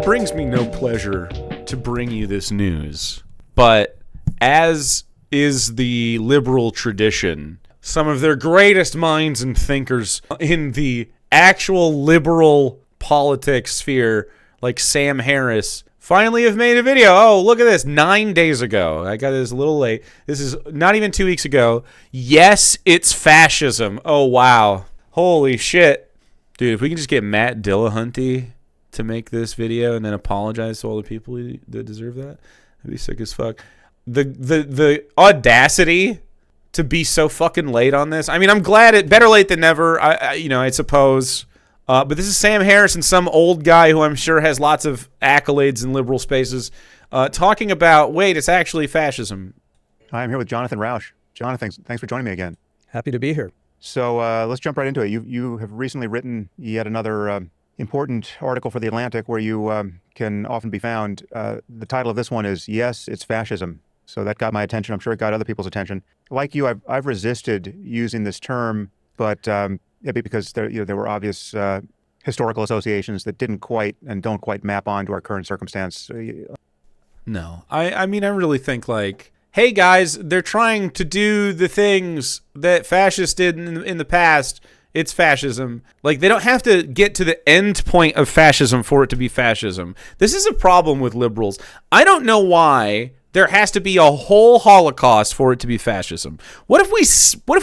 It brings me no pleasure to bring you this news, but as is the liberal tradition, some of their greatest minds and thinkers in the actual liberal politics sphere, like Sam Harris, finally have made a video. Oh, look at this. 9 days ago. I got this a little late. This is not even 2 weeks ago. Yes, it's fascism. Oh, wow. Holy shit. Dude, if we can just get Matt Dillahunty to make this video and then apologize to all the people that deserve that, that'd be sick as fuck. The audacity to be so fucking late on this. I mean, I'm glad it better late than never. I suppose. But this is Sam Harris and some old guy who I'm sure has lots of accolades in liberal spaces, talking about, wait, it's actually fascism. Hi, I'm here with Jonathan Rausch. Jonathan, thanks for joining me again. Happy to be here. So let's jump right into it. You have recently written yet another important article for The Atlantic where you can often be found. The title of this one is Yes, It's Fascism. So that got my attention. I'm sure it got other people's attention. Like you, I've resisted using this term, but because there were obvious historical associations that didn't quite and don't quite map onto our current circumstance. No, I mean, I really think like, hey guys, they're trying to do the things that fascists did in the past. It's fascism. Like, they don't have to get to the end point of fascism for it to be fascism. This is a problem with liberals. I don't know why there has to be a whole Holocaust for it to be fascism. What if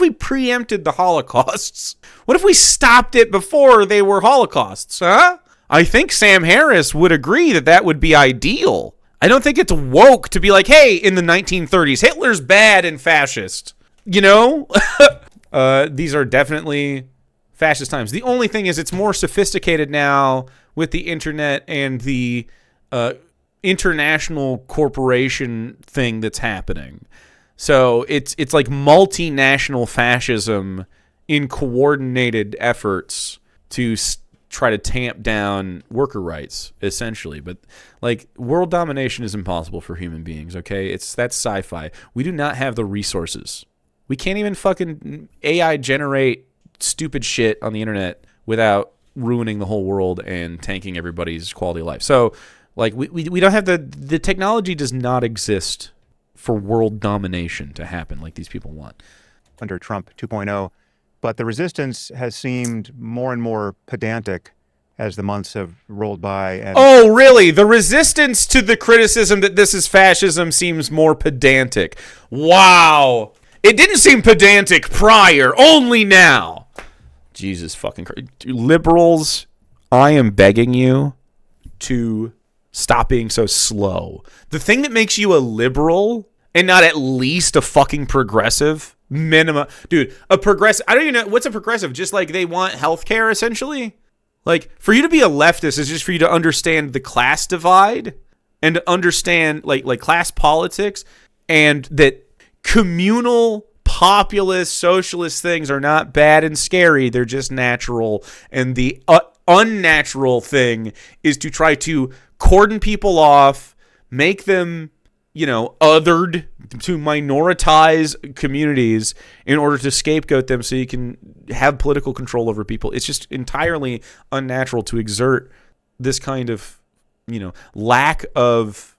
we preempted the Holocausts? What if we stopped it before they were Holocausts, huh? I think Sam Harris would agree that that would be ideal. I don't think it's woke to be like, hey, in the 1930s, Hitler's bad and fascist. You know? These are definitely fascist times. The only thing is it's more sophisticated now with the internet and the international corporation thing that's happening. So it's like multinational fascism in coordinated efforts to try to tamp down worker rights, essentially. But like, world domination is impossible for human beings, okay? That's sci-fi. We do not have the resources. We can't even fucking AI generate stupid shit on the internet without ruining the whole world and tanking everybody's quality of life. So like, we don't have the technology does not exist for world domination to happen like these people want. Under Trump 2.0, but the resistance has seemed more and more pedantic as the months have rolled by. And oh, really? The resistance to the criticism that this is fascism seems more pedantic. Wow. It didn't seem pedantic prior, only now. Jesus fucking Christ. Liberals, I am begging you to stop being so slow. The thing that makes you a liberal and not at least a fucking progressive, minimum. Dude, a progressive, I don't even know, what's a progressive? Just like they want healthcare, essentially? Like, for you to be a leftist is just for you to understand the class divide and to understand like class politics, and that communal populist socialist things are not bad and scary. They're just natural. And the unnatural thing is to try to cordon people off, make them, othered, to minoritize communities in order to scapegoat them so you can have political control over people. It's just entirely unnatural to exert this kind of, lack of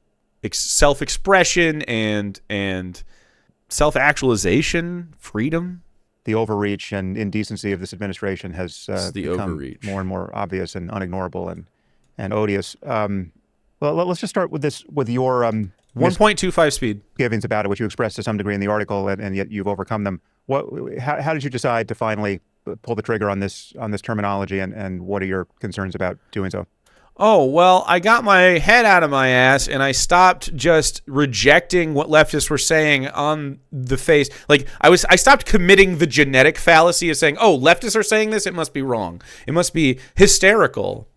self-expression and self-actualization, freedom. The overreach and indecency of this administration has become more and more obvious and unignorable and odious. Well, let's just start with this, with your 1.25 speed misgivings about it, which you expressed to some degree in the article, and yet you've overcome them. How did you decide to finally pull the trigger on this terminology, and what are your concerns about doing so? Oh, well, I got my head out of my ass and I stopped just rejecting what leftists were saying on the face. Like, I stopped committing the genetic fallacy of saying, oh, leftists are saying this, it must be wrong. It must be hysterical.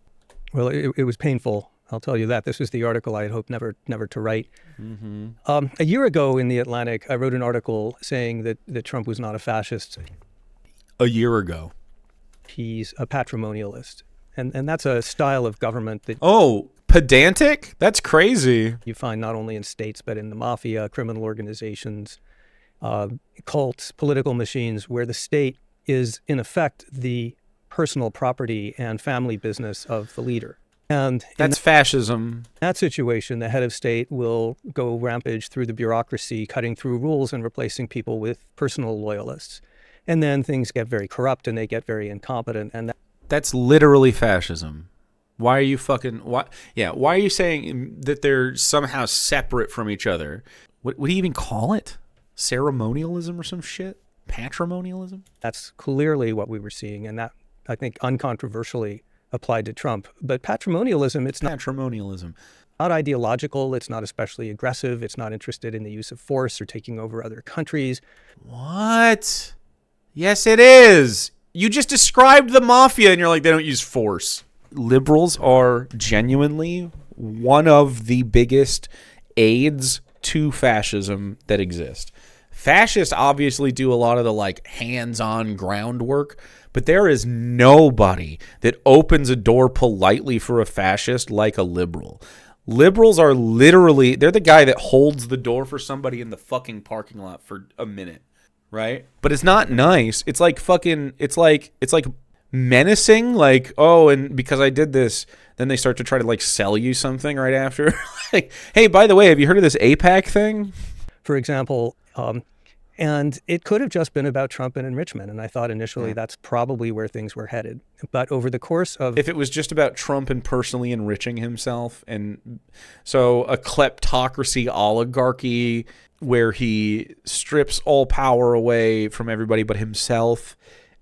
Well, it was painful. I'll tell you that. This was the article I had hoped never to write. Mm-hmm. A year ago in The Atlantic, I wrote an article saying that Trump was not a fascist. A year ago. He's a patrimonialist. And that's a style of government that... Oh, pedantic? That's crazy. You find not only in states, but in the mafia, criminal organizations, cults, political machines, where the state is, in effect, the personal property and family business of the leader. And in That's fascism. that situation, the head of state will go rampage through the bureaucracy, cutting through rules and replacing people with personal loyalists. And then things get very corrupt and they get very incompetent. And That's literally fascism. Why are you why are you saying that they're somehow separate from each other? What do you even call it? Ceremonialism or some shit? Patrimonialism? that's clearly what we were seeing. And that, I think, uncontroversially applied to Trump. But patrimonialism, it's Patrimonialism. not ideological. It's not especially aggressive. It's not interested in the use of force or taking over other countries. What? Yes, it is. You just described the mafia and you're like, they don't use force. Liberals are genuinely one of the biggest aids to fascism that exist. Fascists obviously do a lot of the like hands-on groundwork, but there is nobody that opens a door politely for a fascist like a liberal. Liberals are literally, they're the guy that holds the door for somebody in the fucking parking lot for a minute, right? But it's not nice. It's like fucking, it's like menacing, like, oh, and because I did this, then they start to try to like sell you something right after. Like, hey, by the way, have you heard of this APAC thing? For example, and it could have just been about Trump and enrichment. And I thought initially that's probably where things were headed. But over the course of... If it was just about Trump and personally enriching himself, and so a kleptocracy oligarchy where he strips all power away from everybody but himself,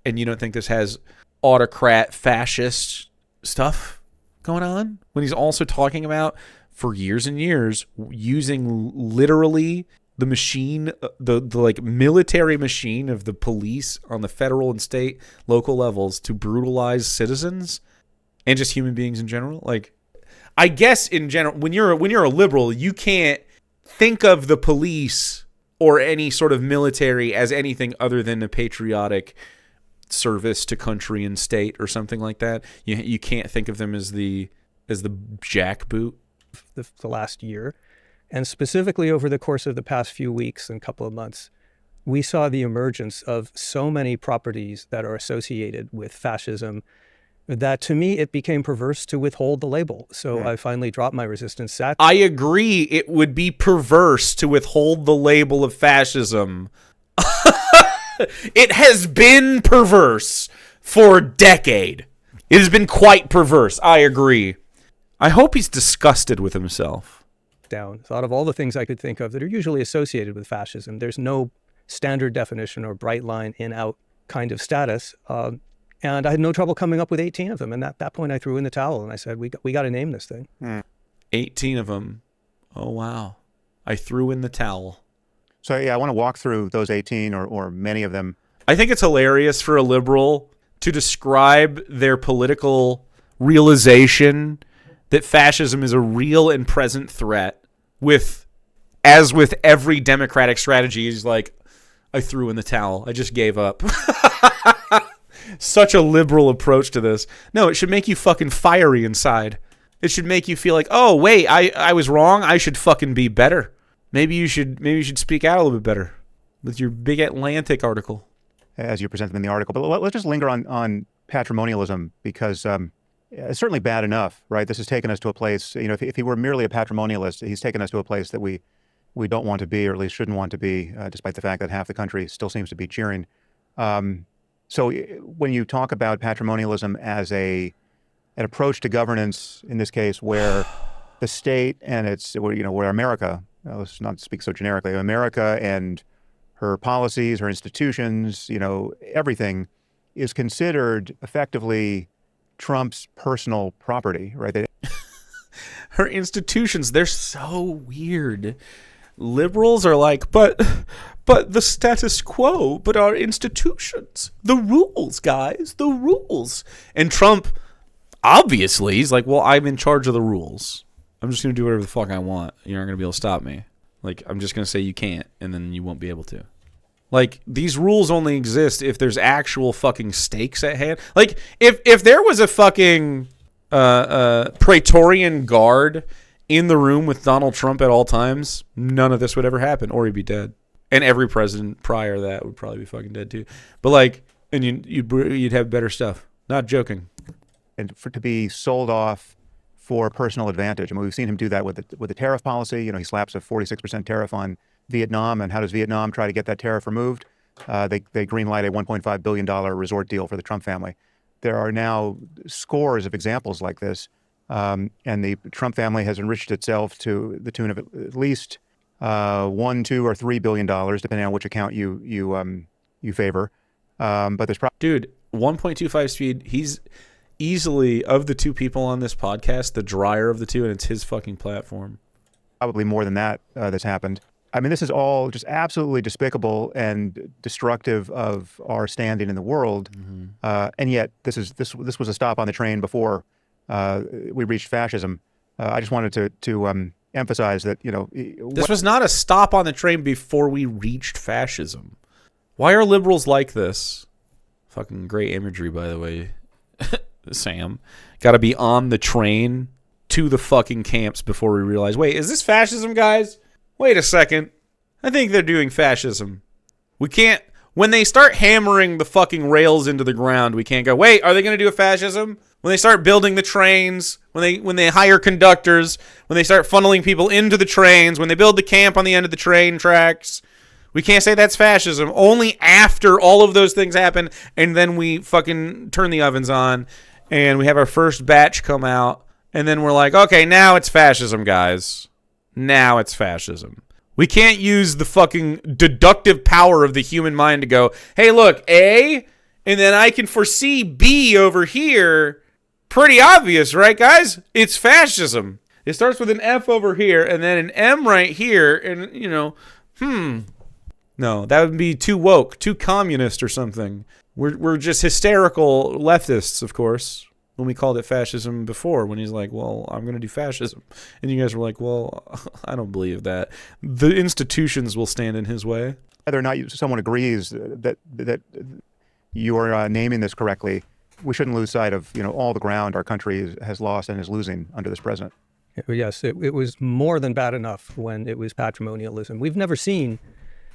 and you don't think this has autocrat fascist stuff going on? When he's also talking about, for years and years, using literally the machine, the like military machine of the police on the federal and state, local levels to brutalize citizens and just human beings in general. Like, I guess in general, when you're a liberal, you can't think of the police or any sort of military as anything other than a patriotic service to country and state or something like that. You can't think of them as the jackboot. the last year. And specifically over the course of the past few weeks and couple of months, we saw the emergence of so many properties that are associated with fascism that to me, it became perverse to withhold the label. So I finally dropped my resistance. I agree. It would be perverse to withhold the label of fascism. It has been perverse for a decade. It has been quite perverse. I agree. I hope he's disgusted with himself. Down. Thought of all the things I could think of that are usually associated with fascism. There's no standard definition or bright line in out kind of status. And I had no trouble coming up with 18 of them. And at that point I threw in the towel and I said, we got to name this thing. 18 of them. Oh, wow. I threw in the towel. So, yeah, I want to walk through those 18 or many of them. I think it's hilarious for a liberal to describe their political realization that fascism is a real and present threat as with every democratic strategy. He's like, I threw in the towel. I just gave up. Such a liberal approach to this. No, it should make you fucking fiery inside. It should make you feel like, oh, wait, I was wrong. I should fucking be better. Maybe you should speak out a little bit better with your big Atlantic article. As you present them in the article. But let's just linger on patrimonialism because it's certainly bad enough, right? This has taken us to a place, if he were merely a patrimonialist, he's taken us to a place that we don't want to be, or at least shouldn't want to be, despite the fact that half the country still seems to be cheering. So when you talk about patrimonialism as an approach to governance, in this case, where the state and where America, let's not speak so generically, America and her policies, her institutions, everything is considered effectively Trump's personal property, right? Her institutions, they're so weird. Liberals are like, but the status quo, but our institutions, the rules, guys, the rules. And Trump, obviously, he's like, well, I'm in charge of the rules. I'm just going to do whatever the fuck I want. You're not going to be able to stop me. Like, I'm just going to say you can't, and then you won't be able to. Like, these rules only exist if there's actual fucking stakes at hand. Like, if there was a fucking Praetorian guard in the room with Donald Trump at all times, none of this would ever happen, or he'd be dead. And every president prior to that would probably be fucking dead too. But like, and you'd have better stuff. Not joking. And to be sold off for personal advantage. I mean, we've seen him do that with the tariff policy. You know, he slaps a 46% tariff on Vietnam, and how does Vietnam try to get that tariff removed? They greenlight a $1.5 billion resort deal for the Trump family. There are now scores of examples like this, and the Trump family has enriched itself to the tune of at least $1, $2, or $3 billion, depending on which account you favor. But there's probably Dude, 1.25 speed. He's easily, of the two people on this podcast, the drier of the two, and it's his fucking platform. probably more than that that's happened. I mean, this is all just absolutely despicable and destructive of our standing in the world. And yet, this was a stop on the train before we reached fascism. I just wanted to emphasize that, you know, This was not a stop on the train before we reached fascism. Why are liberals like this? Fucking great imagery, by the way, Sam. Got to be on the train to the fucking camps before we realize, wait, is this fascism, guys? Wait a second. I think they're doing fascism. We can't, when they start hammering the fucking rails into the ground, we can't go, wait, are they going to do a fascism? When they start building the trains, when they hire conductors, when they start funneling people into the trains, when they build the camp on the end of the train tracks, we can't say that's fascism. Only after all of those things happen, and then we fucking turn the ovens on, and we have our first batch come out, and then we're like, okay, now it's fascism, guys. Now it's fascism. We can't use the fucking deductive power of the human mind to go, hey, look, A, and then I can foresee B over here. Pretty obvious, right, guys? It's fascism. It starts with an F over here and then an M right here, and, you know, No, that would be too woke, too communist or something. We're just hysterical leftists, of course, when we called it fascism before, when he's like, well, I'm going to do fascism. And you guys were like, well, I don't believe that. The institutions will stand in his way. whether or not someone agrees that you are naming this correctly, we shouldn't lose sight of, you know, all the ground our country has lost and is losing under this president. Yes, it was more than bad enough when it was patrimonialism. We've never seen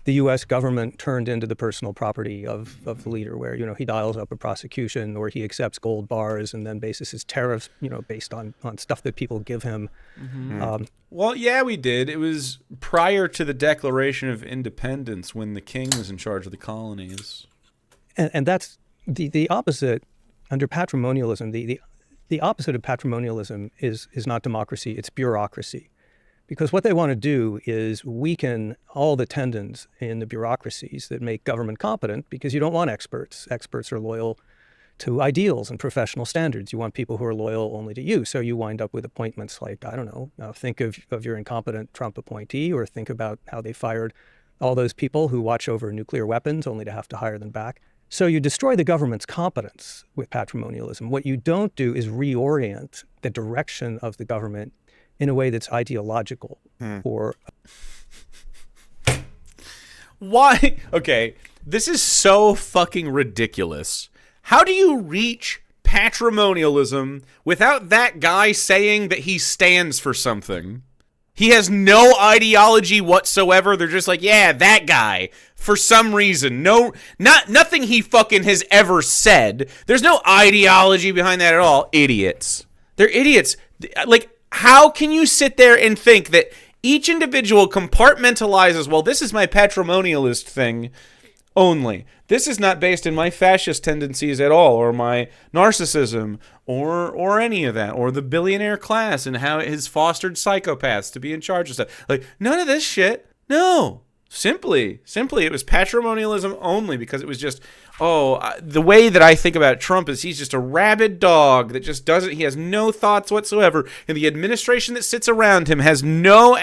the U.S. government turned into the personal property of the leader, where, you know, he dials up a prosecution or he accepts gold bars and then bases his tariffs, you know, based on stuff that people give him. Mm-hmm. Well, yeah, we did. It was prior to the Declaration of Independence when the king was in charge of the colonies. And that's the opposite under patrimonialism. The opposite of patrimonialism is not democracy, it's bureaucracy. Because what they want to do is weaken all the tendons in the bureaucracies that make government competent, because you don't want experts. Experts are loyal to ideals and professional standards. You want people who are loyal only to you. So you wind up with appointments like, I don't know, think of your incompetent Trump appointee, or think about how they fired all those people who watch over nuclear weapons only to have to hire them back. So you destroy the government's competence with patrimonialism. What you don't do is reorient the direction of the government in a way that's ideological or... Why? Okay, this is so fucking ridiculous. How do you reach patrimonialism without that guy saying that he stands for something? He has no ideology whatsoever. They're just like, yeah, that guy. For some reason. Nothing he fucking has ever said. There's no ideology behind that at all. Idiots. They're idiots. Like, how can you sit there and think that each individual compartmentalizes, well, this is my patrimonialist thing only. This is not based in my fascist tendencies at all, or my narcissism, or any of that, or the billionaire class and how it has fostered psychopaths to be in charge of stuff. Like, none of this shit. No. Simply, it was patrimonialism only, because it was just, the way that I think about Trump is he's just a rabid dog that just he has no thoughts whatsoever, and the administration that sits around him has no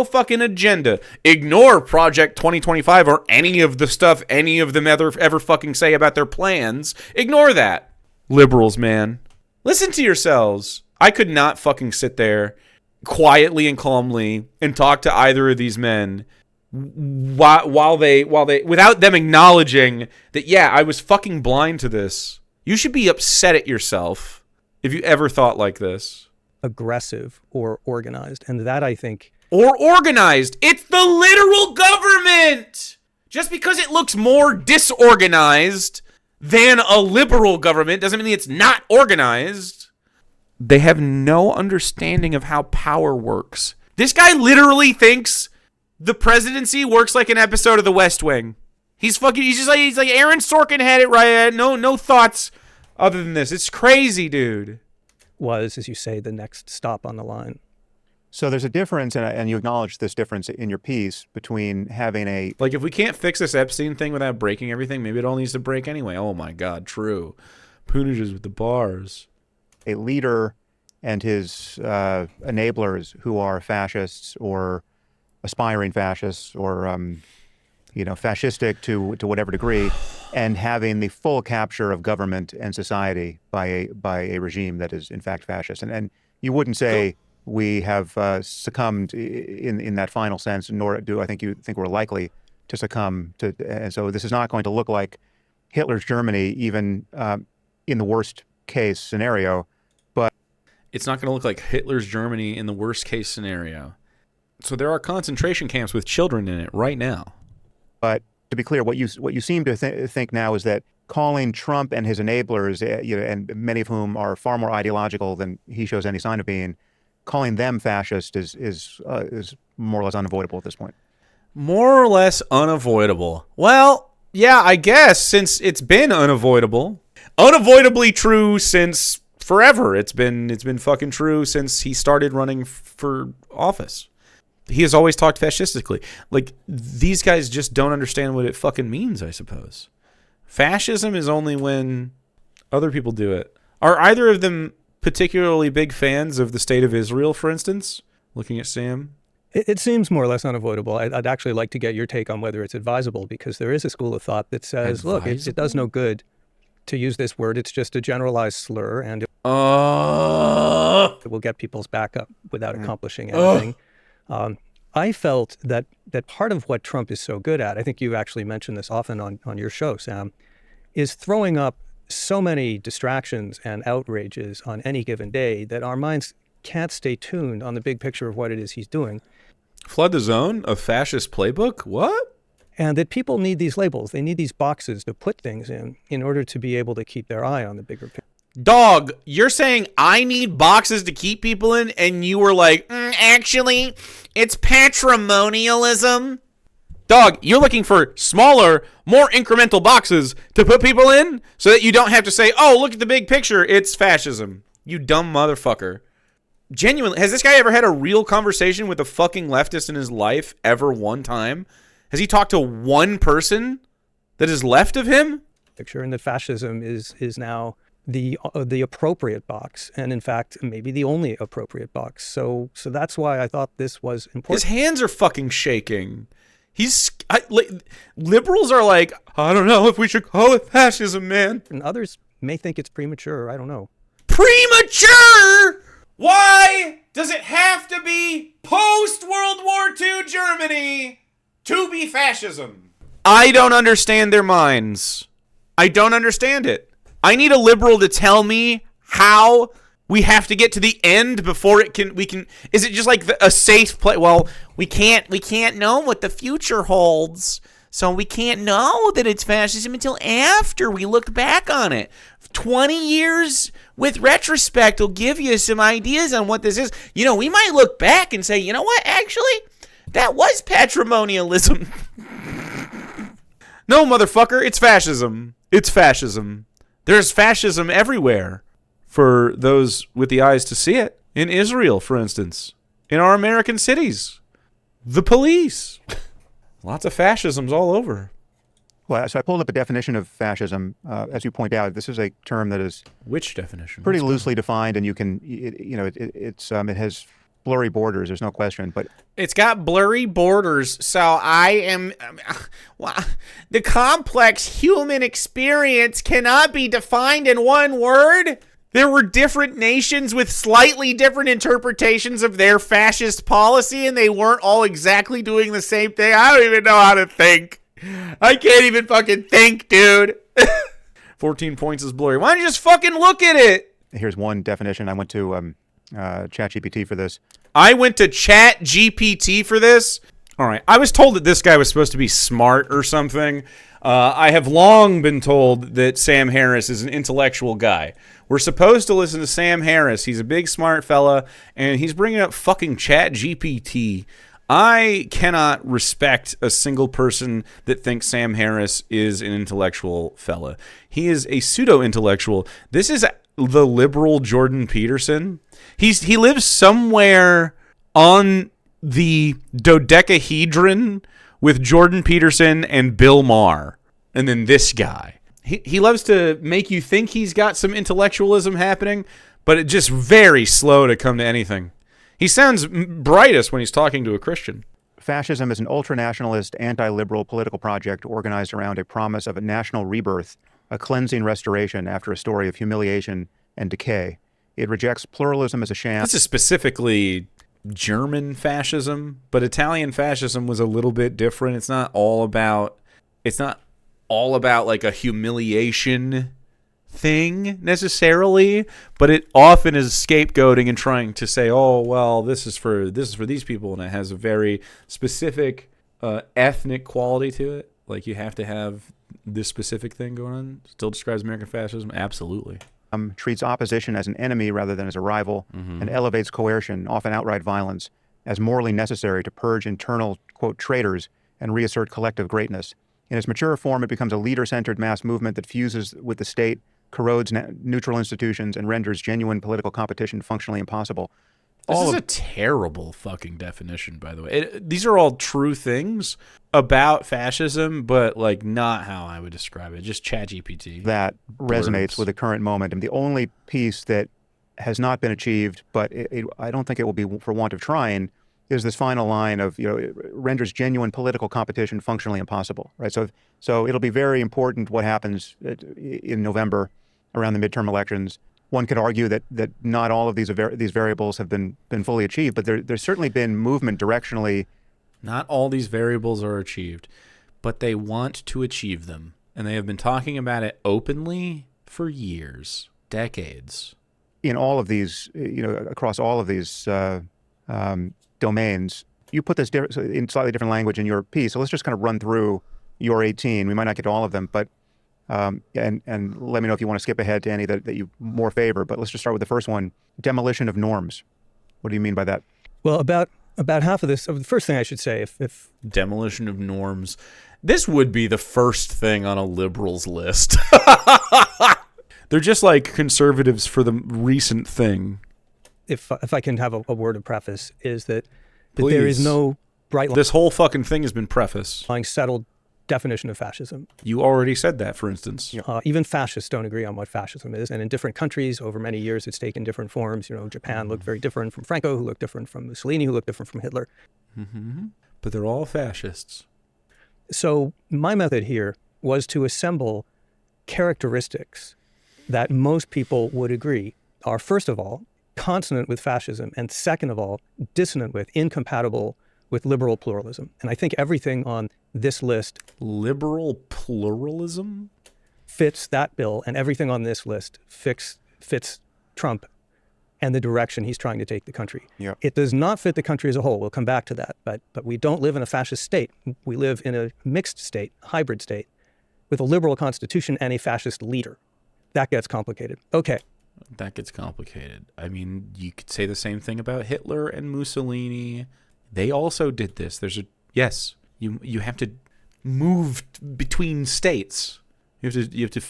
fucking agenda. Ignore Project 2025 or any of the stuff any of them ever fucking say about their plans. Ignore that. Liberals, man. Listen to yourselves. I could not fucking sit there quietly and calmly and talk to either of these men while they without them acknowledging that, yeah, I was fucking blind to this. You should be upset at yourself if you ever thought like this. Aggressive or organized. And that, I think... Or organized. It's the literal government! Just because it looks more disorganized than a liberal government doesn't mean it's not organized. They have no understanding of how power works. This guy literally thinks the presidency works like an episode of The West Wing. He's like Aaron Sorkin had it right. No thoughts other than this. It's crazy, dude. Was, as you say, the next stop on the line. So there's a difference, and you acknowledge this difference in your piece between having a... Like, if we can't fix this Epstein thing without breaking everything, maybe it all needs to break anyway. Oh, my God, true. Poonages with the bars. A leader and his enablers who are fascists or aspiring fascists or, fascistic to whatever degree, and having the full capture of government and society by a regime that is, in fact, fascist. And you wouldn't say... we have succumbed in that final sense, nor do I think you think we're likely to succumb to. And so this is not going to look like Hitler's Germany, even in the worst case scenario. But it's not going to look like Hitler's Germany in the worst case scenario. So there are concentration camps with children in it right now. But to be clear, what you seem to think now is that calling Trump and his enablers, and many of whom are far more ideological than he shows any sign of being, calling them fascist is more or less unavoidable at this point. More or less unavoidable. Well, yeah, I guess, since it's been unavoidable. Unavoidably true since forever. It's been fucking true since he started running for office. He has always talked fascistically. Like, these guys just don't understand what it fucking means, I suppose. Fascism is only when other people do it. Are either of them particularly big fans of the state of Israel, for instance? Looking at Sam. It seems more or less unavoidable. I'd actually like to get your take on whether it's advisable, because there is a school of thought that says, look, it does no good to use this word. It's just a generalized slur, and it will get people's back up without accomplishing anything. I felt that part of what Trump is so good at, I think you've actually mentioned this often on your show, Sam, is throwing up so many distractions and outrages on any given day that our minds can't stay tuned on the big picture of what it is he's doing. Flood the zone? A fascist playbook? What? And that people need these labels. They need these boxes to put things in order to be able to keep their eye on the bigger picture. Dog, you're saying I need boxes to keep people in, and you were like, actually, it's patrimonialism. Dog, you're looking for smaller, more incremental boxes to put people in so that you don't have to say, oh, look at the big picture. It's fascism. You dumb motherfucker. Genuinely, has this guy ever had a real conversation with a fucking leftist in his life ever one time? Has he talked to one person that is left of him? Picture, and that fascism is now the appropriate box, and in fact, maybe the only appropriate box. So that's why I thought this was important. His hands are fucking shaking. Liberals are like, I don't know if we should call it fascism, man. And others may think it's premature. I don't know. Premature? Why does it have to be post-World War II Germany to be fascism? I don't understand their minds. I don't understand it. I need a liberal to tell me how we have to get to the end before we can. Is it just like a safe play? Well, we can't know what the future holds, so we can't know that it's fascism until after we look back on it. 20 years with retrospect will give you some ideas on what this is. We might look back and say, you know what? Actually, that was patrimonialism. No, motherfucker, it's fascism. It's fascism. There's fascism everywhere. For those with the eyes to see it. In Israel, for instance. In our American cities. The police. Lots of fascisms all over. Well, so I pulled up a definition of fascism. As you point out, this is a term that is... Which definition? Pretty loosely defined, and you can, it has blurry borders, there's no question, but... It's got blurry borders, so the complex human experience cannot be defined in one word. There were different nations with slightly different interpretations of their fascist policy, and they weren't all exactly doing the same thing. I don't even know how to think. I can't even fucking think, dude. 14 points is blurry. Why don't you just fucking look at it? Here's one definition. I went to ChatGPT for this. I went to ChatGPT for this? All right. I was told that this guy was supposed to be smart or something. I have long been told that Sam Harris is an intellectual guy. We're supposed to listen to Sam Harris. He's a big, smart fella, and he's bringing up fucking Chat GPT. I cannot respect a single person that thinks Sam Harris is an intellectual fella. He is a pseudo-intellectual. This is the liberal Jordan Peterson. He lives somewhere on the dodecahedron with Jordan Peterson and Bill Maher. And then this guy. He loves to make you think he's got some intellectualism happening, but it's just very slow to come to anything. He sounds brightest when he's talking to a Christian. Fascism is an ultranationalist, anti-liberal political project organized around a promise of a national rebirth, a cleansing restoration after a story of humiliation and decay. It rejects pluralism as a sham. This is specifically German fascism, but Italian fascism was a little bit different. It's not all about like a humiliation thing necessarily, but it often is scapegoating and trying to say, oh well, this is for these people, and it has a very specific ethnic quality to it. Like, you have to have this specific thing going on. Still describes American fascism? Absolutely. Treats opposition as an enemy rather than as a rival, and elevates coercion, often outright violence, as morally necessary to purge internal, quote, traitors and reassert collective greatness. In its mature form, it becomes a leader-centered mass movement that fuses with the state, corrodes neutral institutions, and renders genuine political competition functionally impossible. This is a terrible fucking definition, by the way. These are all true things about fascism, but like not how I would describe it. Just ChatGPT. That resonates with the current moment. And the only piece that has not been achieved, but I don't think it will be for want of trying, is this final line of, it renders genuine political competition functionally impossible, right? So it'll be very important what happens in November around the midterm elections. One could argue that not all of these variables have been fully achieved, but there's certainly been movement directionally. Not all these variables are achieved, but they want to achieve them. And they have been talking about it openly for years, decades. In all of these, across all of these domains, you put this in slightly different language in your piece. So let's just kind of run through your 18. We might not get to all of them, but and let me know if you want to skip ahead to any that you more favor. But let's just start with the first one: demolition of norms. What do you mean by that? Well, about half of this. The first thing I should say, if demolition of norms, this would be the first thing on a liberals list. They're just like conservatives for the recent thing. If I can have a word of preface, is that Please. There is no bright line. This whole fucking thing has been prefaced. Settled definition of fascism. You already said that, for instance. Even fascists don't agree on what fascism is. And in different countries over many years, it's taken different forms. Japan looked very different from Franco, who looked different from Mussolini, who looked different from Hitler. Mm-hmm. But they're all fascists. So my method here was to assemble characteristics that most people would agree are, first of all, consonant with fascism, and second of all, dissonant with, incompatible with liberal pluralism. And I think everything on this list... Liberal pluralism? ...fits that bill, and everything on this list fits Trump and the direction he's trying to take the country. Yep. It does not fit the country as a whole. We'll come back to that. But we don't live in a fascist state. We live in a mixed state, hybrid state, with a liberal constitution and a fascist leader. That gets complicated. Okay. That gets complicated. I mean, you could say the same thing about Hitler and Mussolini. They also did this. You have to move between states. You have to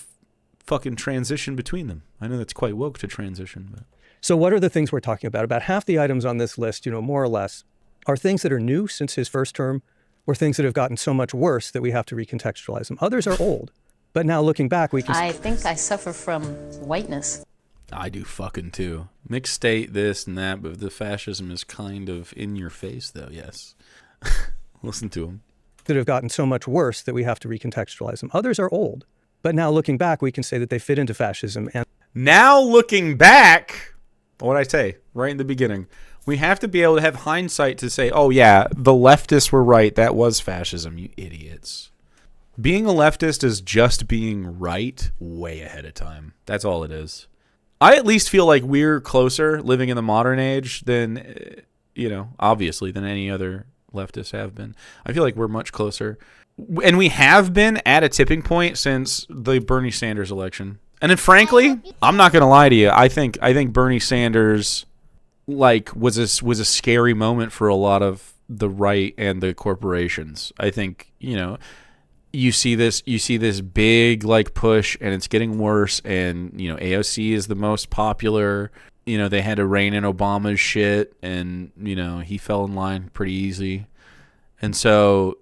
fucking transition between them. I know that's quite woke to transition, but so what are the things we're talking about? About half the items on this list, more or less, are things that are new since his first term, or things that have gotten so much worse that we have to recontextualize them. Others are old, but now looking back, we can. I think I suffer from whiteness. I do fucking too. Mixed state, this and that, but the fascism is kind of in your face, though. Yes, listen to him. That have gotten so much worse that we have to recontextualize them. Others are old, but now looking back, we can say that they fit into fascism. And now looking back, what'd I say right in the beginning? We have to be able to have hindsight to say, oh yeah, the leftists were right. That was fascism, you idiots. Being a leftist is just being right way ahead of time. That's all it is. I at least feel like we're closer living in the modern age than, obviously, than any other leftists have been. I feel like we're much closer. And we have been at a tipping point since the Bernie Sanders election. And then, frankly, I'm not going to lie to you. I think Bernie Sanders was a scary moment for a lot of the right and the corporations. I think, you see this big push, and it's getting worse, and AOC is the most popular. They had to rein in Obama's shit, and he fell in line pretty easy. And so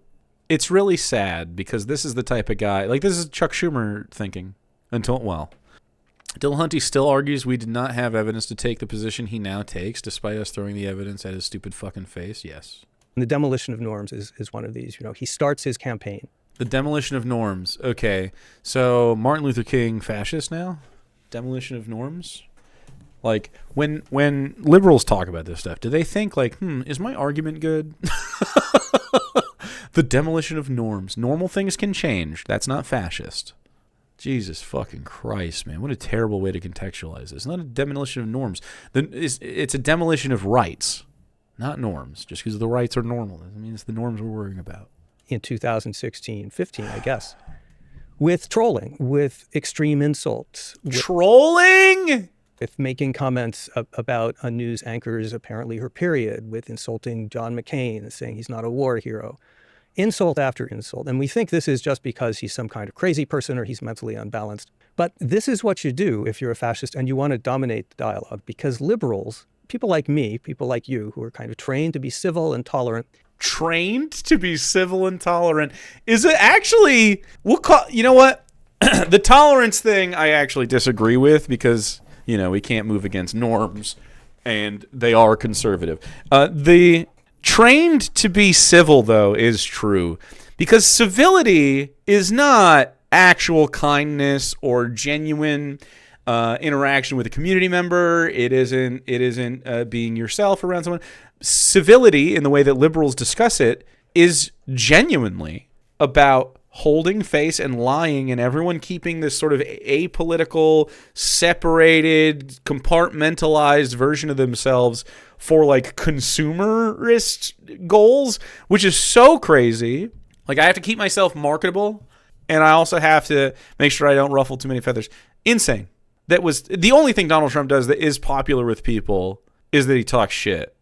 it's really sad because this is the type of guy, this is Chuck Schumer thinking. Dylan Hunty still argues we did not have evidence to take the position he now takes, despite us throwing the evidence at his stupid fucking face. Yes. And the demolition of norms is one of these. He starts his campaign. The demolition of norms. Okay. So Martin Luther King, fascist now? Demolition of norms? When liberals talk about this stuff, do they think is my argument good? The demolition of norms. Normal things can change. That's not fascist. Jesus fucking Christ, man. What a terrible way to contextualize this. It's not a demolition of norms. It's a demolition of rights, not norms. Just because the rights are normal doesn't mean it's the norms we're worrying about. In 2016, 15, I guess, with trolling, with extreme insults. Trolling? With making comments about a news anchor's apparently her period, with insulting John McCain and saying he's not a war hero. Insult after insult. And we think this is just because he's some kind of crazy person or he's mentally unbalanced. But this is what you do if you're a fascist and you want to dominate the dialogue, because liberals, people like me, people like you, who are kind of trained to be civil and tolerant. Trained to be civil and tolerant? Is it actually, you know what? The tolerance thing I actually disagree with because, we can't move against norms and they are conservative. The trained to be civil, though, is true, because civility is not actual kindness or genuine interaction with a community member. It isn't being yourself around someone. Civility, in the way that liberals discuss it, is genuinely about holding face and lying, and everyone keeping this sort of apolitical, separated, compartmentalized version of themselves for consumerist goals, which is so crazy. I have to keep myself marketable, and I also have to make sure I don't ruffle too many feathers. Insane. That was the only thing Donald Trump does that is popular with people, is that he talks shit.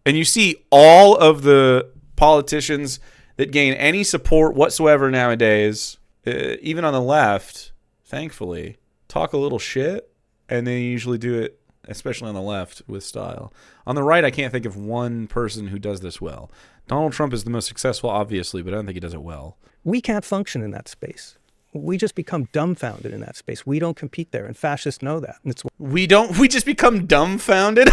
And you see all of the politicians that gain any support whatsoever nowadays, even on the left, thankfully, talk a little shit, and they usually do it, especially on the left, with style. On the right, I can't think of one person who does this well. Donald Trump is the most successful, obviously, but I don't think he does it well. We can't function in that space. We just become dumbfounded in that space. We don't compete there, and fascists know that. We just become dumbfounded?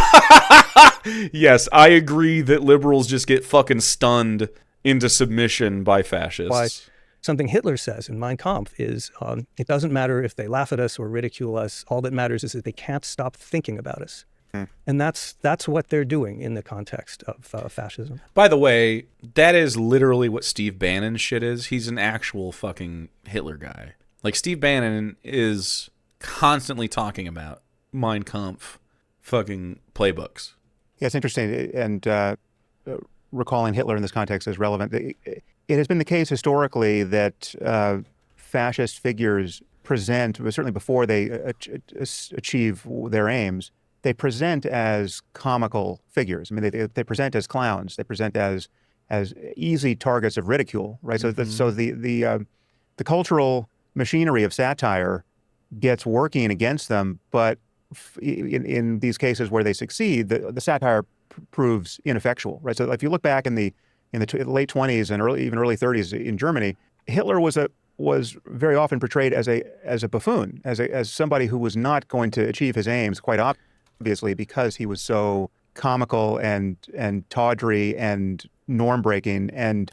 Yes, I agree that liberals just get fucking stunned into submission by fascists. Why something Hitler says in Mein Kampf is, it doesn't matter if they laugh at us or ridicule us. All that matters is that they can't stop thinking about us. And that's what they're doing in the context of fascism. By the way, that is literally what Steve Bannon's shit is. He's an actual fucking Hitler guy. Steve Bannon is constantly talking about Mein Kampf fucking playbooks. Yeah, it's interesting. And recalling Hitler in this context is relevant. It has been the case historically that fascist figures present, certainly before they achieve their aims, they present as comical figures. I mean, they present as clowns. They present as easy targets of ridicule, right? Mm-hmm. So the cultural machinery of satire gets working against them, but in these cases where they succeed, the satire proves ineffectual, right? So if you look back in the late 20s and even early 30s in Germany, Hitler was very often portrayed as a buffoon, as somebody who was not going to achieve his aims, quite obviously, because he was so comical and tawdry and norm breaking. And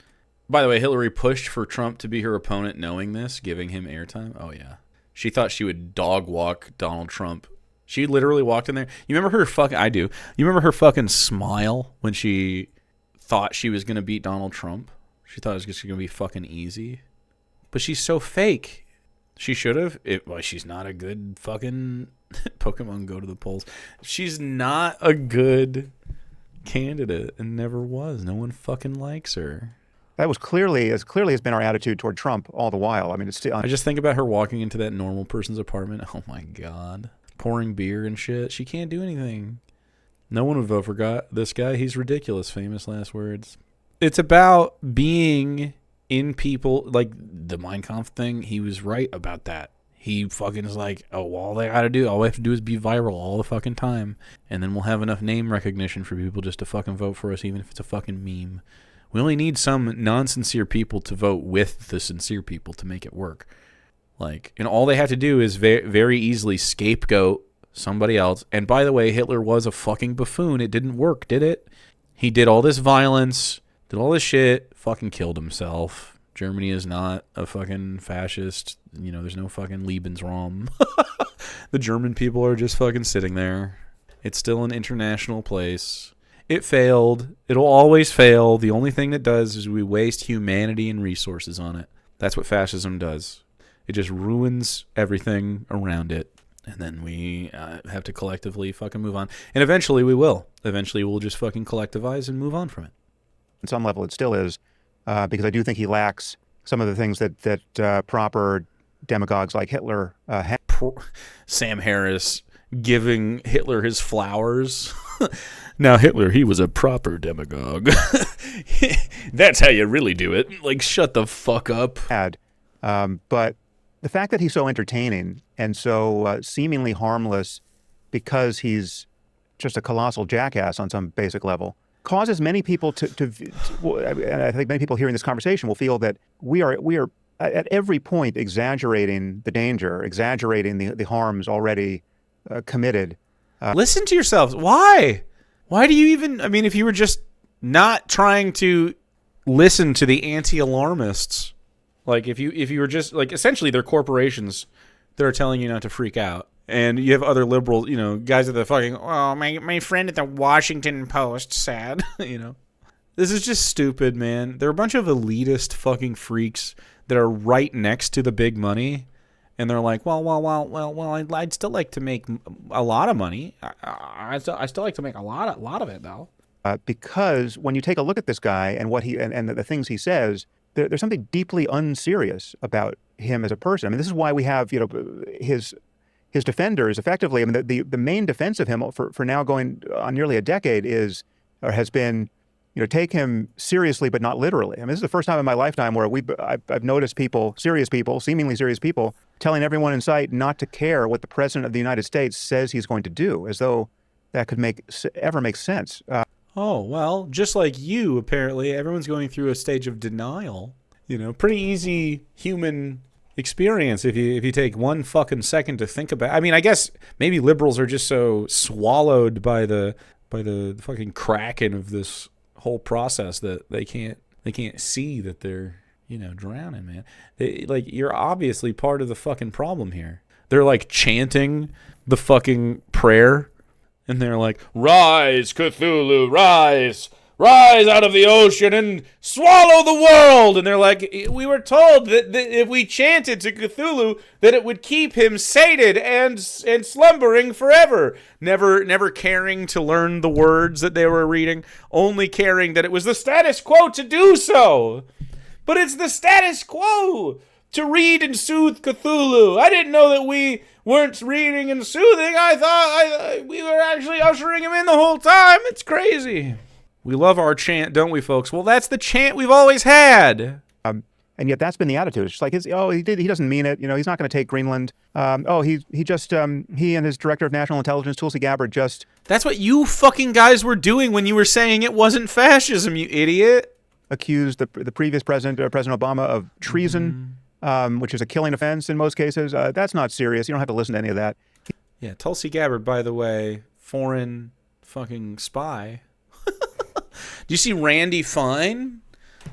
by the way, Hillary pushed for Trump to be her opponent, knowing this, giving him airtime. Oh yeah, she thought she would dog walk Donald Trump. She literally walked in there. You remember her fucking? I do. You remember her fucking smile when she thought she was gonna beat Donald Trump? She thought it was just gonna be fucking easy. But she's so fake. She should have. Well, she's not a good fucking Pokemon Go to the polls. She's not a good candidate and never was. No one fucking likes her. That was clearly has been our attitude toward Trump all the while. I mean, it's still. I just think about her walking into that normal person's apartment. Oh my God. Pouring beer and shit. She can't do anything. No one would vote for this guy. He's ridiculous. Famous last words. It's about being in people. Like the Mein Kampf thing, he was right about that. He fucking is like, oh, all we have to do is be viral all the fucking time. And then we'll have enough name recognition for people just to fucking vote for us, even if it's a fucking meme. We only need some non-sincere people to vote with the sincere people to make it work. Like, and all they have to do is very easily scapegoat somebody else. And by the way, Hitler was a fucking buffoon. It didn't work, did it? He did all this violence, did all this shit, fucking killed himself. Germany is not a fucking fascist. You know, there's no fucking Lebensraum. The German people are just fucking sitting there. It's still an international place. It failed. It'll always fail. The only thing that does is we waste humanity and resources on it. That's what fascism does. It just ruins everything around it. And then we have to collectively fucking move on. And eventually we will. Eventually we'll just fucking collectivize and move on from it. On some level, it still is, because I do think he lacks some of the things that proper demagogues like Hitler had. Sam Harris giving Hitler his flowers. Now, Hitler, he was a proper demagogue. That's how you really do it. Like, shut the fuck up. But the fact that he's so entertaining and so seemingly harmless because he's just a colossal jackass on some basic level causes many people and I think many people hearing this conversation will feel that we are at every point exaggerating the danger, exaggerating the harms already committed. Listen to yourselves. Why? Why do you even... I mean, if you were just not trying to listen to the anti-alarmists, like if you were just... Like, essentially, they're corporations that are telling you not to freak out. And you have other liberals, you know, guys at the fucking... Oh, my friend at the Washington Post said, you know. This is just stupid, man. They're a bunch of elitist fucking freaks that are right next to the big money. And they're like, well, I'd still like to make a lot of money. I still like to make a lot of it, though. Because when you take a look at this guy and what he and the things he says, there's something deeply unserious about him as a person. I mean, this is why we have, you know, his defenders effectively. I mean, the main defense of him for now going on nearly a decade has been, you know, take him seriously but not literally. I mean, this is the first time in my lifetime where I've noticed seemingly serious people, telling everyone in sight not to care what the president of the United States says he's going to do, as though that could ever make sense. Oh, well, just like you, apparently, everyone's going through a stage of denial. You know, pretty easy human experience if you take one fucking second to think about. I mean, I guess maybe liberals are just so swallowed by the fucking kraken of this whole process that they can't see that they're, you know, drowning, man. Like, you're obviously part of the fucking problem here. They're like chanting the fucking prayer, and they're like, "Rise, Cthulhu, rise! Rise out of the ocean and swallow the world!" And they're like, we were told that if we chanted to Cthulhu, that it would keep him sated and slumbering forever. Never caring to learn the words that they were reading, only caring that it was the status quo to do so. But it's the status quo to read and soothe Cthulhu. I didn't know that we weren't reading and soothing. I thought we were actually ushering him in the whole time. It's crazy. We love our chant, don't we, folks? Well, that's the chant we've always had. And yet that's been the attitude. It's just like, he doesn't mean it. You know, he's not going to take Greenland. He and his director of national intelligence, Tulsi Gabbard, just... That's what you fucking guys were doing when you were saying it wasn't fascism, you idiot. Accused the previous president, President Obama, of treason, which is a killing offense in most cases. That's not serious. You don't have to listen to any of that. Yeah, Tulsi Gabbard, by the way, foreign fucking spy. Do you see Randy Fine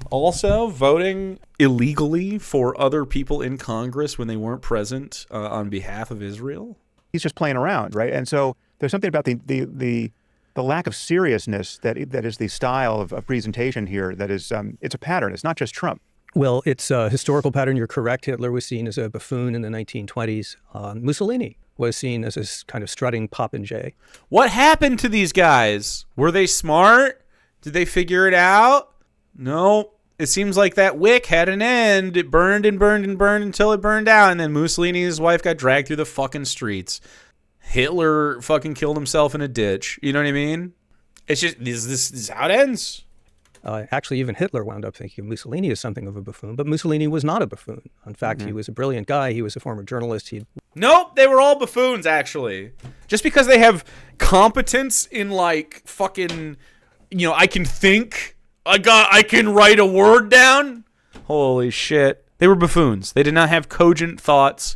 also voting illegally for other people in Congress when they weren't present on behalf of Israel? He's just playing around, right? And so there's something about the lack of seriousness that is the style of presentation here that is, it's a pattern. It's not just Trump. Well, it's a historical pattern. You're correct. Hitler was seen as a buffoon in the 1920s. Mussolini was seen as this kind of strutting popinjay. What happened to these guys? Were they smart? Did they figure it out? No. It seems like that wick had an end. It burned and burned and burned until it burned out, and then Mussolini and his wife got dragged through the fucking streets. Hitler fucking killed himself in a ditch. You know what I mean? It's just, this is how it ends. Actually, even Hitler wound up thinking Mussolini is something of a buffoon, but Mussolini was not a buffoon. In fact, he was a brilliant guy. He was a former journalist. Nope, they were all buffoons, actually. Just because they have competence in, like, fucking, you know, I can think, I can write a word down. Holy shit. They were buffoons. They did not have cogent thoughts.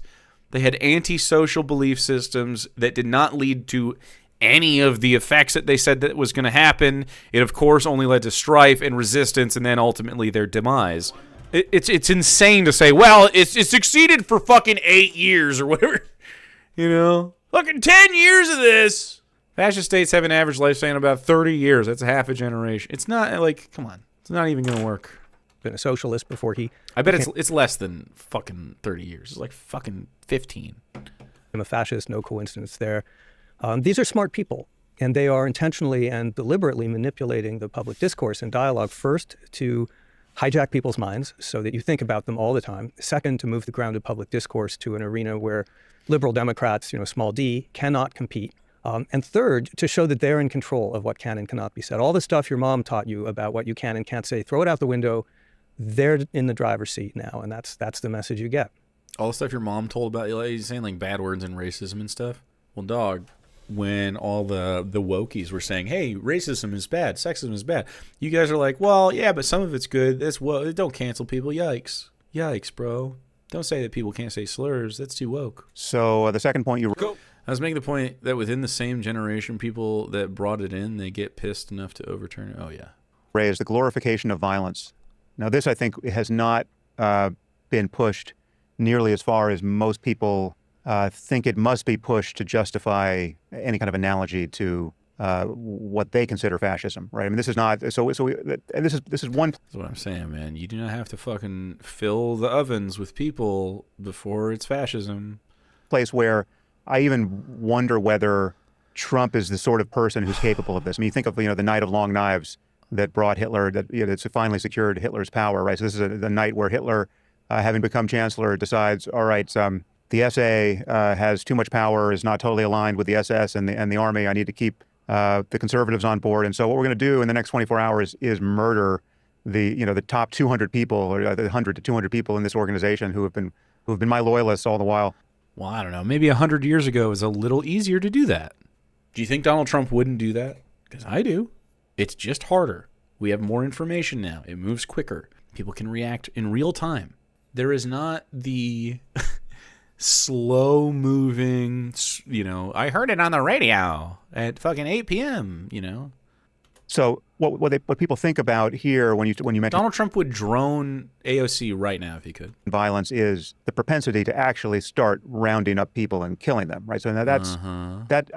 They had antisocial belief systems that did not lead to any of the effects that they said that was going to happen. It, of course, only led to strife and resistance and then ultimately their demise. It's insane to say, well, it succeeded for fucking 8 years or whatever. You know? Fucking 10 years of this. Fascist states have an average lifespan of about 30 years. That's a half a generation. It's not, like, come on. It's not even going to work. Been a socialist before he... I bet it's less than fucking 30 years. It's like fucking 15. I'm a fascist, no coincidence there. These are smart people, and they are intentionally and deliberately manipulating the public discourse and dialogue, first, to hijack people's minds so that you think about them all the time. Second, to move the grounded public discourse to an arena where liberal Democrats, small d, cannot compete. And third, to show that they're in control of what can and cannot be said. All the stuff your mom taught you about what you can and can't say, throw it out the window. They're in the driver's seat now, and that's the message you get. All the stuff your mom told about, like, saying like bad words and racism and stuff. Well, dog, when all the wokies were saying, hey, racism is bad, sexism is bad, you guys are like, well, yeah, but some of it's good. Don't cancel people. Yikes. Yikes, bro. Don't say that people can't say slurs. That's too woke. So the second point you... I was making the point that within the same generation, people that brought it in, they get pissed enough to overturn it. Oh, yeah. raised, the glorification of violence. Now, this, I think, has not been pushed nearly as far as most people think it must be pushed to justify any kind of analogy to what they consider fascism, right? I mean, this is not and this is one. That's what I'm saying, man. You do not have to fucking fill the ovens with people before it's fascism. Place where I even wonder whether Trump is the sort of person who's capable of this. I mean, you think of the Night of Long Knives that brought Hitler, that's finally secured Hitler's power, right? So this is the night where Hitler, having become chancellor, decides, all right, the SA has too much power, is not totally aligned with the SS and the army. I need to keep the conservatives on board. And so what we're going to do in the next 24 hours is murder the top 200 people, or the 100 to 200 people in this organization who have been my loyalists all the while. Well, I don't know. Maybe 100 years ago it was a little easier to do that. Do you think Donald Trump wouldn't do that? Because I do. It's just harder. We have more information now. It moves quicker. People can react in real time. There is not the slow moving, I heard it on the radio at fucking 8 p.m., So what people think about here when you mention Donald Trump would drone AOC right now if he could. Violence is the propensity to actually start rounding up people and killing them, right? So now that's that.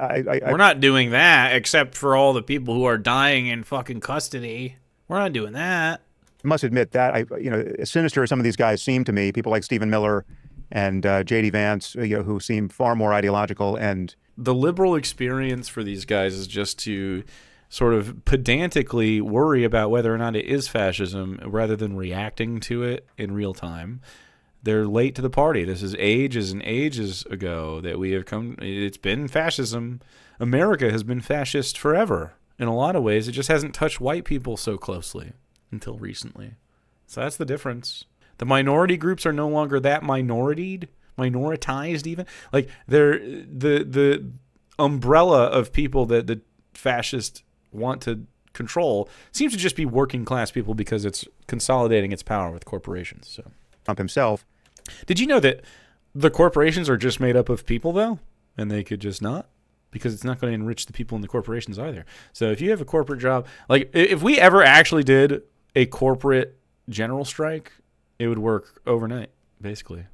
We're not doing that except for all the people who are dying in fucking custody. We're not doing that. I must admit that as sinister as some of these guys seem to me, people like Stephen Miller and J.D. Vance, who seem far more ideological, and the liberal experience for these guys is just to sort of pedantically worry about whether or not it is fascism rather than reacting to it in real time. They're late to the party. This is ages and ages ago that we have come. It's been fascism. America has been fascist forever. In a lot of ways, it just hasn't touched white people so closely until recently. So that's the difference. The minority groups are no longer that minoritized even. Like they're the umbrella of people that the fascists want to control seems to just be working class people because it's consolidating its power with corporations. So Trump himself. Did you know that the corporations are just made up of people though, and they could just not? Because it's not going to enrich the people in the corporations either. So if you have a corporate job, like if we ever actually did a corporate general strike, it would work overnight, basically.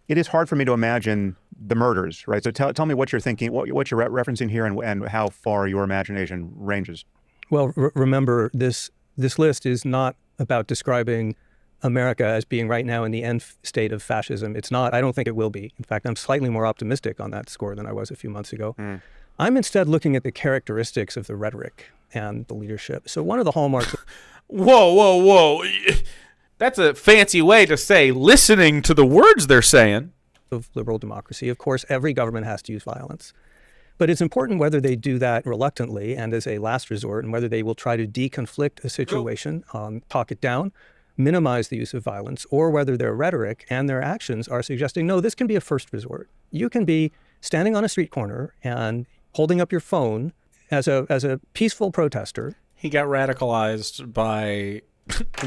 It is hard for me to imagine the murders, right? So tell me what you're thinking, what you're referencing here, and how far your imagination ranges. Well, remember, this list is not about describing America as being right now in the end state of fascism. It's not. I don't think it will be. In fact, I'm slightly more optimistic on that score than I was a few months ago. I'm instead looking at the characteristics of the rhetoric and the leadership. So one of the hallmarks... Whoa. That's a fancy way to say listening to the words they're saying. ...of liberal democracy, of course, every government has to use violence. But it's important whether they do that reluctantly and as a last resort, and whether they will try to deconflict a situation, talk it down, minimize the use of violence, or whether their rhetoric and their actions are suggesting, no, this can be a first resort. You can be standing on a street corner and holding up your phone as a peaceful protester. He got radicalized by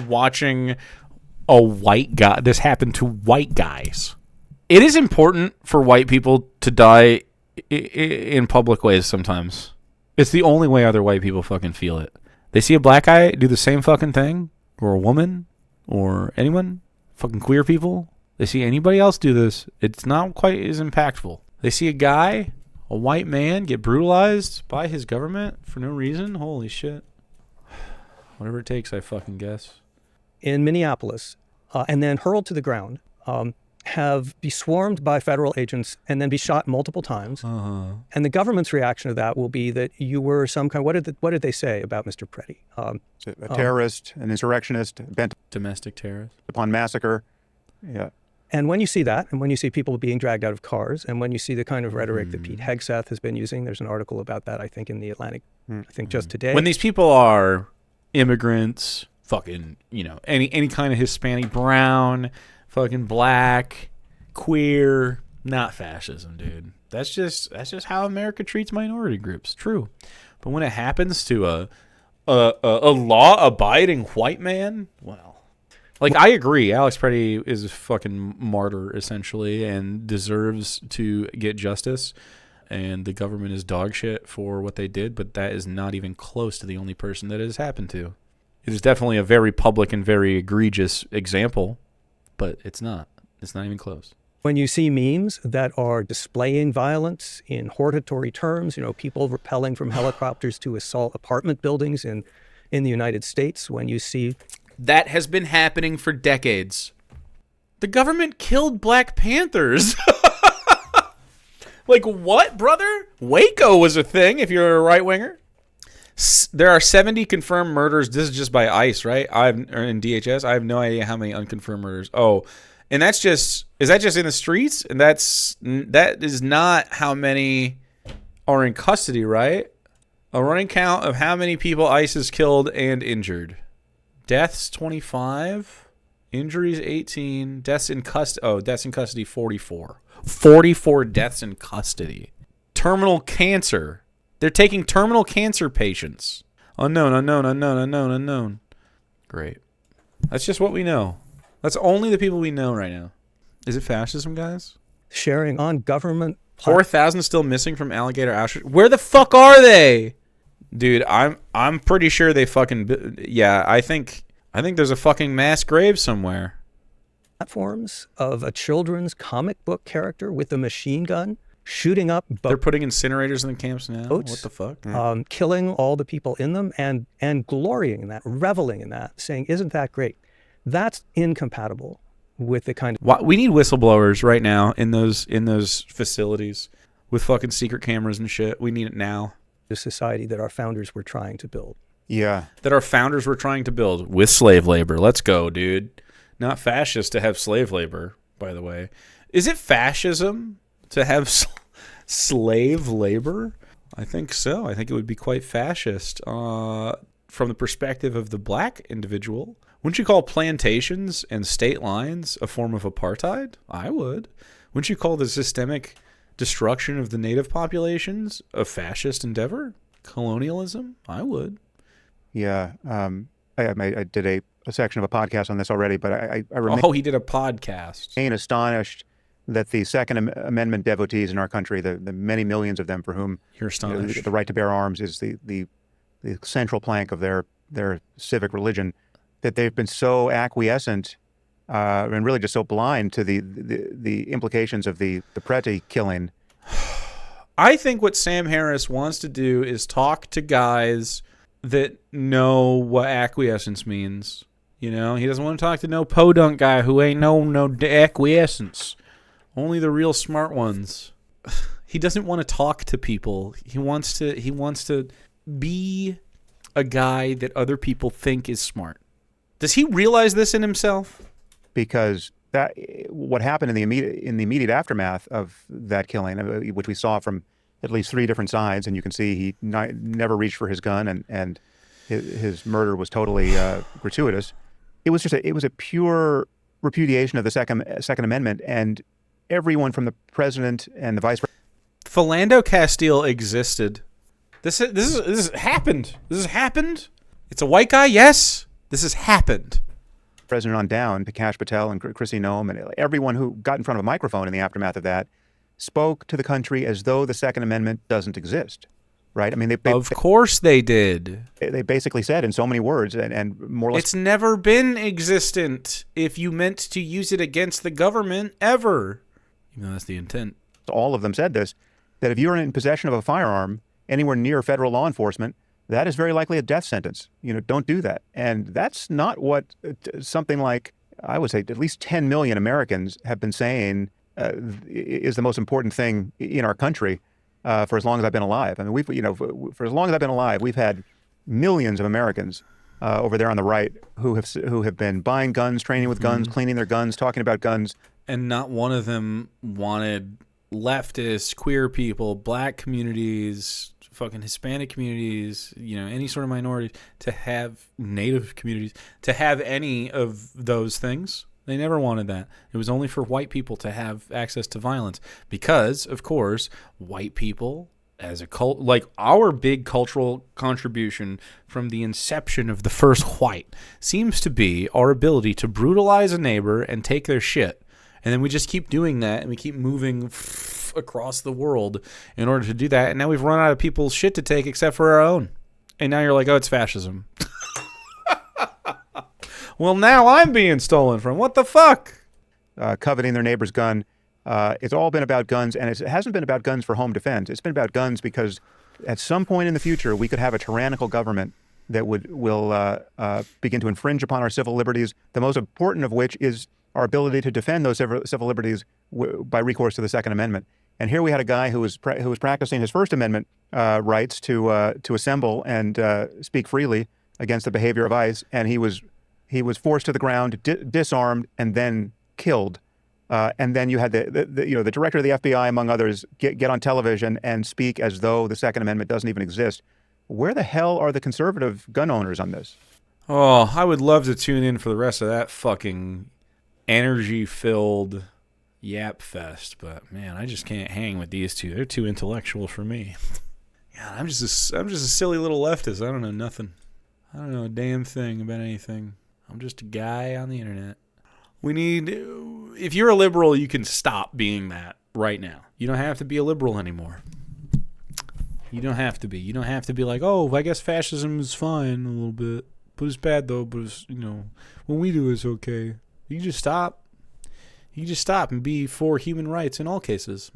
watching a white guy. This happened to white guys. It is important for white people to die in public ways sometimes. It's the only way other white people fucking feel it. They see a black guy do the same fucking thing, or a woman, or anyone, fucking queer people. They see anybody else do this, it's not quite as impactful. They see a white man, get brutalized by his government for no reason. Holy shit. Whatever it takes, I fucking guess. In Minneapolis, and then hurled to the ground, be swarmed by federal agents and then be shot multiple times. And the government's reaction to that will be that you were some kind... What did they say about Mr. Preddy? A terrorist, an insurrectionist, bent Domestic terrorist. upon massacre. Yeah. And when you see that, and when you see people being dragged out of cars, and when you see the kind of rhetoric that Pete Hegseth has been using, there's an article about that, I think, in The Atlantic, I think just today. When these people are immigrants, fucking, any kind of Hispanic, brown, fucking black, queer, not fascism, dude. That's just how America treats minority groups. True. But when it happens to a law-abiding white man, well, like, I agree. Alex Preddy is a fucking martyr, essentially, and deserves to get justice. And the government is dog shit for what they did, but that is not even close to the only person that it has happened to. It is definitely a very public and very egregious example, but it's not. It's not even close. When you see memes that are displaying violence in hortatory terms, people rappelling from helicopters to assault apartment buildings in the United States, when you see... That has been happening for decades. The government killed Black Panthers. Like, what, brother? Waco was a thing if you're a right-winger. There are 70 confirmed murders. This is just by ICE, right? In DHS. I have no idea how many unconfirmed murders. Oh, and is that just in the streets? And that is not how many are in custody, right? A running count of how many people ICE has killed and injured. Deaths 25, injuries 18, deaths in custody 44. 44 deaths in custody. Terminal cancer. They're taking terminal cancer patients. Unknown. Great. That's just what we know. That's only the people we know right now. Is it fascism, guys? Sharing on government... 4,000 still missing from Alligator Auschwitz. Where the fuck are they? Dude, I'm pretty sure they fucking... Yeah, I think there's a fucking mass grave somewhere. Platforms of a children's comic book character with a machine gun shooting up boats. They're putting incinerators in the camps now? What the fuck? Killing all the people in them and glorying in that, reveling in that, saying, isn't that great? That's incompatible with the kind of... We need whistleblowers right now in those facilities with fucking secret cameras and shit. We need it now. The society that our founders were trying to build. Yeah. That our founders were trying to build with slave labor. Let's go, dude. Not fascist to have slave labor, by the way. Is it fascism to have slave labor? I think so. I think it would be quite fascist from the perspective of the black individual. Wouldn't you call plantations and state lines a form of apartheid? I would. Wouldn't you call the systemic destruction of the native populations a fascist endeavor? Colonialism? I would. Yeah. I did a section of a podcast on this already, but I remain... Oh, he did a podcast. Astonished that the Second Amendment devotees in our country, the many millions of them for whom You're astonished. The right to bear arms is the central plank of their civic religion, that they've been so acquiescent and really just so blind to the implications of the Preddy killing. I think what Sam Harris wants to do is talk to guys that know what acquiescence means. You know, he doesn't want to talk to no podunk guy who ain't no acquiescence. Only the real smart ones. He doesn't want to talk to people. He wants to be a guy that other people think is smart. Does he realize this in himself? Because that what happened in the immediate aftermath of that killing, which we saw from at least 3 different sides, and you can see he never reached for his gun, and his murder was totally gratuitous. It was a pure repudiation of the Second Amendment, and everyone from the president and the vice president. Philando Castile existed. This has happened. This has happened. It's a white guy, yes. This has happened. President on down, Prakash Patel and Chrissy Noem, and everyone who got in front of a microphone in the aftermath of that spoke to the country as though the Second Amendment doesn't exist. Right? I mean, of course they did. They basically said in so many words, and more or less, it's never been existent if you meant to use it against the government ever. Even though that's the intent. All of them said this, that if you're in possession of a firearm anywhere near federal law enforcement, that is very likely a death sentence. You know, don't do that. And that's not what something like, I would say, at least 10 million Americans have been saying is the most important thing in our country. For as long as I've been alive. I mean, for as long as I've been alive, we've had millions of Americans over there on the right who have been buying guns, training with guns, cleaning their guns, talking about guns. And not one of them wanted leftists, queer people, black communities, fucking Hispanic communities, any sort of minority to have, Native communities, to have any of those things. They never wanted that. It was only for white people to have access to violence because, of course, white people as a cult, like our big cultural contribution from the inception of the first white seems to be our ability to brutalize a neighbor and take their shit. And then we just keep doing that and we keep moving across the world in order to do that. And now we've run out of people's shit to take except for our own. And now you're like, oh, it's fascism. Well, now I'm being stolen from. What the fuck? Coveting their neighbor's gun. It's all been about guns, and it hasn't been about guns for home defense. It's been about guns because at some point in the future, we could have a tyrannical government that will begin to infringe upon our civil liberties, the most important of which is our ability to defend those civil liberties by recourse to the Second Amendment. And here we had a guy who was practicing his First Amendment rights to assemble and speak freely against the behavior of ICE, and he was forced to the ground, disarmed, and then killed. And then you had the director of the FBI, among others, get on television and speak as though the Second Amendment doesn't even exist. Where the hell are the conservative gun owners on this? Oh, I would love to tune in for the rest of that fucking energy-filled yap fest, but man, I just can't hang with these two. They're too intellectual for me. Yeah, I'm just a silly little leftist. I don't know nothing. I don't know a damn thing about anything. I'm just a guy on the internet. If you're a liberal, you can stop being that right now. You don't have to be a liberal anymore. You don't have to be. You don't have to be like, oh, I guess fascism is fine a little bit, but it's bad though. But it's, when we do it's okay. You can just stop. You can just stop and be for human rights in all cases.